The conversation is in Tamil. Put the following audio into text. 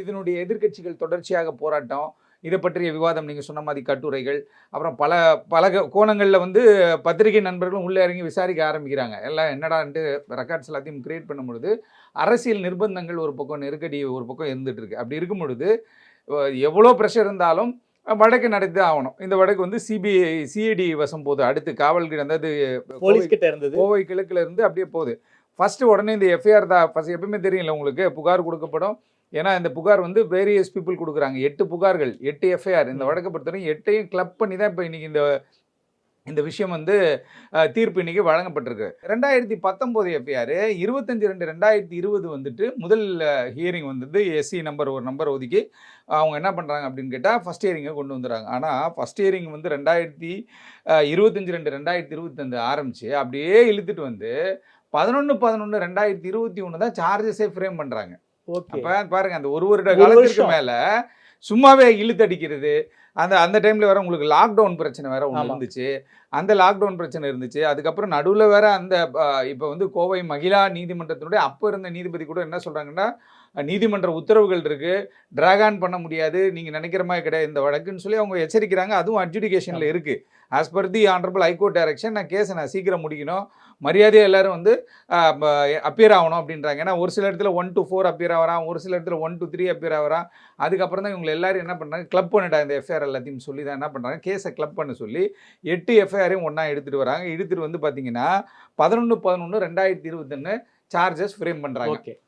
இதனுடைய எதிர்க்கட்சிகள் தொடர்ச்சியாக போராட்டம், இதை பற்றிய விவாதம், நீங்கள் சொன்ன மாதிரி கட்டுரைகள், அப்புறம் பல பல கோணங்களில் வந்து பத்திரிகை நண்பர்களும் உள்ளே இறங்கி விசாரிக்க ஆரம்பிக்கிறாங்க. எல்லாம் என்னடான்ட்டு ரெக்கார்ட்ஸ் எல்லாத்தையும் கிரியேட் பண்ணும் பொழுது அரசியல் நிர்பந்தங்கள் ஒரு பக்கம், நெருக்கடி ஒரு பக்கம் இருந்துட்டு இருக்கு. அப்படி இருக்கும் பொழுது எவ்வளோ ப்ரெஷர் இருந்தாலும் வழக்கு நடத்தி ஆகணும். இந்த வழக்கு வந்து சிஐடி வசம் போகுது. அடுத்து காவல்கிட்ட, அதாவது போலீஸ்கிட்ட இருந்தது, கோவை கிழக்குல இருந்து அப்படியே போகுது. ஃபர்ஸ்ட் உடனே இந்த எஃப்ஐஆர் தான் ஃபர்ஸ்ட். எப்பவுமே தெரியல உங்களுக்கு, புகார் கொடுக்கப்படும். ஏன்னா இந்த புகார் வந்து வேரியஸ் பீப்புள் கொடுக்குறாங்க. 8 புகார்கள், 8 எஃப்ஐஆர். இந்த வழக்கை பொறுத்தவரைக்கும் 8ஐயும் கிளப் பண்ணி தான் இப்போ இன்னைக்கு இந்த விஷயம் வந்து தீர்ப்பு இன்னைக்கு வழங்கப்பட்டிருக்கு. 2019 எஃப்ஐஆர் 25/2/2020 வந்துட்டு முதல் ஹியரிங் வந்தது. எஸ்சி நம்பர் ஒரு நம்பர் ஒதுக்கி அவங்க என்ன பண்ணுறாங்க அப்படின்னு கேட்டால் ஃபஸ்ட் ஹியரிங்கை கொண்டு வந்துடுறாங்க. ஆனால் ஃபஸ்ட் ஹியரிங் வந்து 25/2/2025 ஆரம்பித்து அப்படியே இழுத்துட்டு வந்து 11/11/2021 தான் சார்ஜஸே ஃப்ரேம் பண்ணுறாங்க. அப்போ பாருங்க, அந்த ஒரு வருட காலத்திற்கு மேலே சும்மாவே இழுத்தடிக்கிறது. அந்த டைமில் வேறு உங்களுக்கு லாக்டவுன் பிரச்சனை வேறு ஒன்று இருந்துச்சு. அந்த லாக்டவுன் பிரச்சனை இருந்துச்சு. அதுக்கப்புறம் நடுவில் வேறு அந்த இப்போ வந்து கோவை மகிழா நீதிமன்றத்தினுடைய அப்போ இருந்த நீதிபதி கூட என்ன சொல்கிறாங்கன்னா, நீதிமன்ற உத்தரவுகள் இருக்குது, ட்ராகான் பண்ண முடியாது, நீங்கள் நினைக்கிற மாதிரி கிடையாது இந்த வழக்குன்னு சொல்லி அவங்க எச்சரிக்கிறாங்க. அதுவும் அட்ஜுடிகேஷனில் இருக்குது. As per the honourable high court direction, நான் கேஸை நான் சீக்கிரம் முடிக்கணும், மரியாதையாக எல்லோரும் வந்து அப்பியர் ஆகணும் அப்படின்றாங்க. ஏன்னா ஒரு சில இடத்துல 1 to 4 அப்பியர் ஆகிறான், ஒரு சில இடத்துல 1 to 3 அப்பியர் ஆகிறான். அதுக்கப்புறம் தான் இவங்க எல்லாரும் என்ன பண்ணுறாங்க, கிளப் பண்ணிட்டா இந்த எஃப்ஐஆர் எல்லாத்தையும் சொல்லி தான் என்ன பண்ணுறாங்க, கேஸை கிளப் பண்ண சொல்லி 8 எஃப்ஐஆரையும் ஒன்றா எடுத்துகிட்டு வராங்க. எடுத்துகிட்டு வந்து பார்த்தீங்கன்னா 11/11/2021 சார்ஜஸ் ஃப்ரேம் பண்ணுறாங்க.